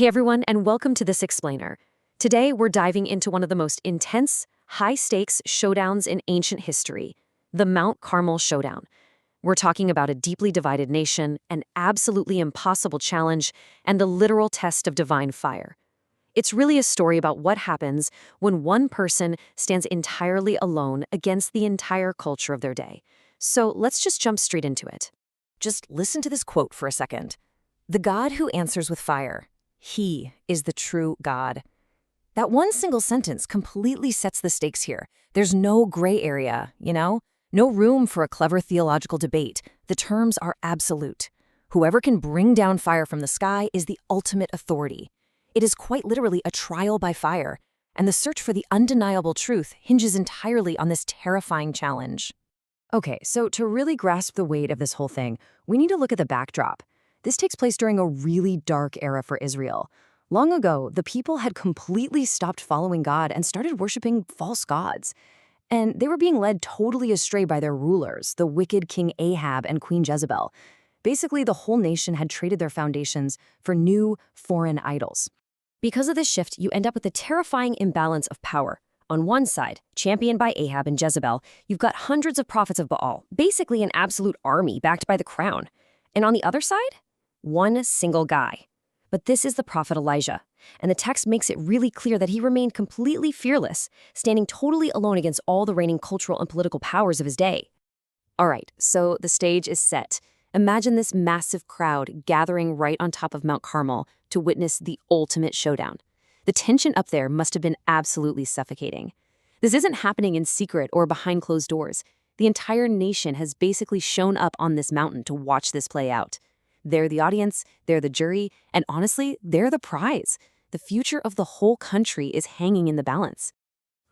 Hey everyone, and welcome to This Explainer. Today we're diving into one of the most intense, high-stakes showdowns in ancient history, the Mount Carmel showdown. We're talking about a deeply divided nation, an absolutely impossible challenge, and a literal test of divine fire. It's really a story about what happens when one person stands entirely alone against the entire culture of their day. So let's just jump straight into it. Just listen to this quote for a second. The God who answers with fire, he is the true God. That one single sentence completely sets the stakes here. There's no gray area, No room for a clever theological debate. The terms are absolute. Whoever can bring down fire from the sky is the ultimate authority. It is quite literally a trial by fire, and the search for the undeniable truth hinges entirely on this terrifying challenge. Okay, so to really grasp the weight of this whole thing, we need to look at the backdrop. This takes place during a really dark era for Israel. Long ago, the people had completely stopped following God and started worshiping false gods. And they were being led totally astray by their rulers, the wicked King Ahab and Queen Jezebel. Basically, the whole nation had traded their foundations for new, foreign idols. Because of this shift, you end up with a terrifying imbalance of power. On one side, championed by Ahab and Jezebel, you've got hundreds of prophets of Baal, basically an absolute army backed by the crown. And on the other side, one single guy. But this is the prophet Elijah, and the text makes it really clear that he remained completely fearless, standing totally alone against all the reigning cultural and political powers of his day. All right, so the stage is set. Imagine this massive crowd gathering right on top of Mount Carmel to witness the ultimate showdown. The tension up there must have been absolutely suffocating. This isn't happening in secret or behind closed doors. The entire nation has basically shown up on this mountain to watch this play out. They're the audience, they're the jury, and honestly, they're the prize. The future of the whole country is hanging in the balance.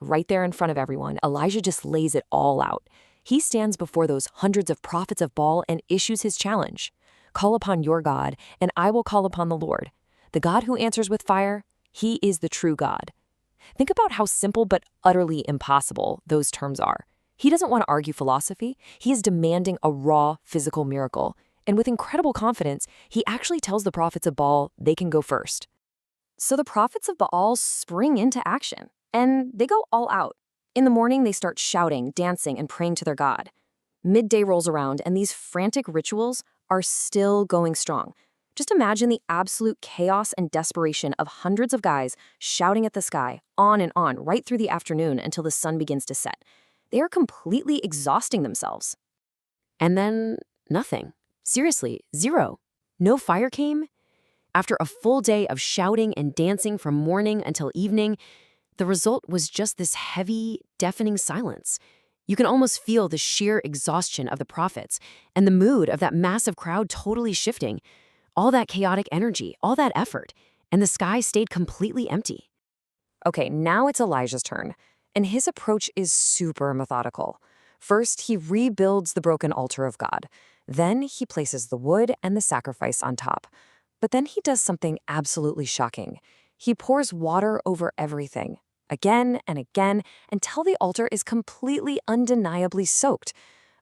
Right there in front of everyone, Elijah just lays it all out. He stands before those hundreds of prophets of Baal and issues his challenge. Call upon your God, and I will call upon the Lord. The God who answers with fire, he is the true God. Think about how simple but utterly impossible those terms are. He doesn't want to argue philosophy. He is demanding a raw physical miracle. And with incredible confidence, he actually tells the prophets of Baal they can go first. So the prophets of Baal spring into action, and they go all out. In the morning, they start shouting, dancing, and praying to their God. Midday rolls around, and these frantic rituals are still going strong. Just imagine the absolute chaos and desperation of hundreds of guys shouting at the sky, on, right through the afternoon until the sun begins to set. They are completely exhausting themselves. And then nothing. Seriously, zero. No fire came. After a full day of shouting and dancing from morning until evening, the result was just this heavy, deafening silence. You can almost feel the sheer exhaustion of the prophets and the mood of that massive crowd totally shifting. All that chaotic energy, all that effort, and the sky stayed completely empty. Okay, now it's Elijah's turn, and his approach is super methodical. First, he rebuilds the broken altar of God. Then he places the wood and the sacrifice on top. But then he does something absolutely shocking. He pours water over everything, again and again, until the altar is completely undeniably soaked.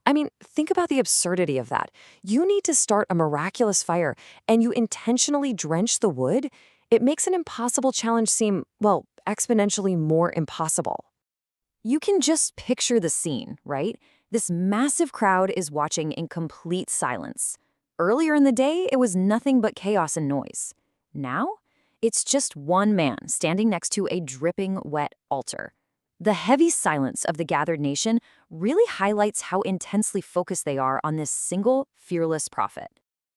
I mean, think about the absurdity of that. You need to start a miraculous fire, and you intentionally drench the wood? It makes an impossible challenge seem, well, exponentially more impossible. You can just picture the scene, right? This massive crowd is watching in complete silence. Earlier in the day, it was nothing but chaos and noise. Now, it's just one man standing next to a dripping wet altar. The heavy silence of the gathered nation really highlights how intensely focused they are on this single, fearless prophet.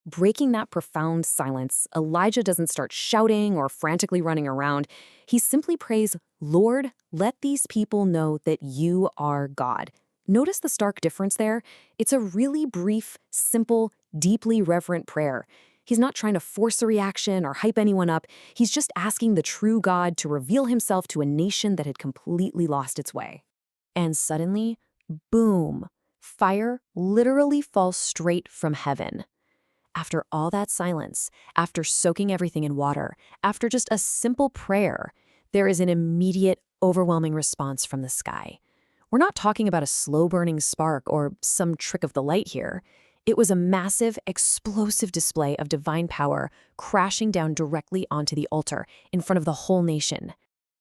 Breaking that profound silence, Elijah doesn't start shouting or frantically running around. He simply prays, "Lord, let these people know that you are God." Notice the stark difference there? It's a really brief, simple, deeply reverent prayer. He's not trying to force a reaction or hype anyone up. He's just asking the true God to reveal himself to a nation that had completely lost its way. And suddenly, boom, fire literally falls straight from heaven. After all that silence, after soaking everything in water, after just a simple prayer, there is an immediate, overwhelming response from the sky. We're not talking about a slow-burning spark or some trick of the light here. It was a massive, explosive display of divine power crashing down directly onto the altar in front of the whole nation.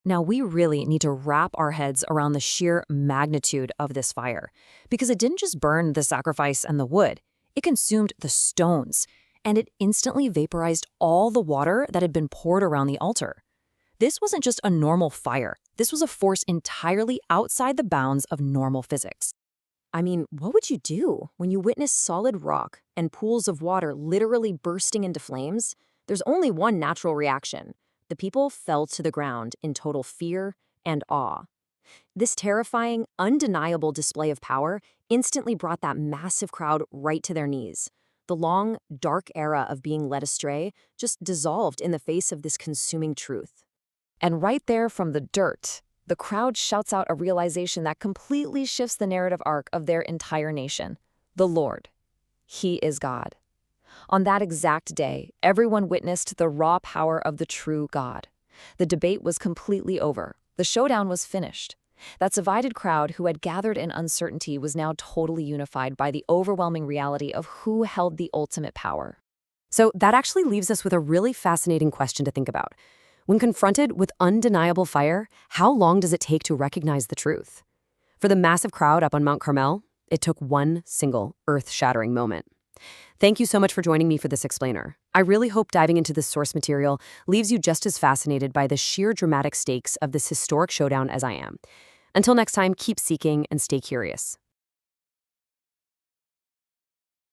Now, we really need to wrap our heads around the sheer magnitude of this fire, because it didn't just burn the sacrifice and the wood, it consumed the stones, and it instantly vaporized all the water that had been poured around the altar. This wasn't just a normal fire. This was a force entirely outside the bounds of normal physics. I mean, what would you do when you witness solid rock and pools of water literally bursting into flames? There's only one natural reaction. The people fell to the ground in total fear and awe. This terrifying, undeniable display of power instantly brought that massive crowd right to their knees. The long, dark era of being led astray just dissolved in the face of this consuming truth. And right there from the dirt, the crowd shouts out a realization that completely shifts the narrative arc of their entire nation. The Lord. He is God. On that exact day, everyone witnessed the raw power of the true God. The debate was completely over. The showdown was finished. That divided crowd who had gathered in uncertainty was now totally unified by the overwhelming reality of who held the ultimate power. So that actually leaves us with a really fascinating question to think about. When confronted with undeniable fire, how long does it take to recognize the truth? For the massive crowd up on Mount Carmel, it took one single earth-shattering moment. Thank you so much for joining me for this explainer. I really hope diving into this source material leaves you just as fascinated by the sheer dramatic stakes of this historic showdown as I am. Until next time, keep seeking and stay curious.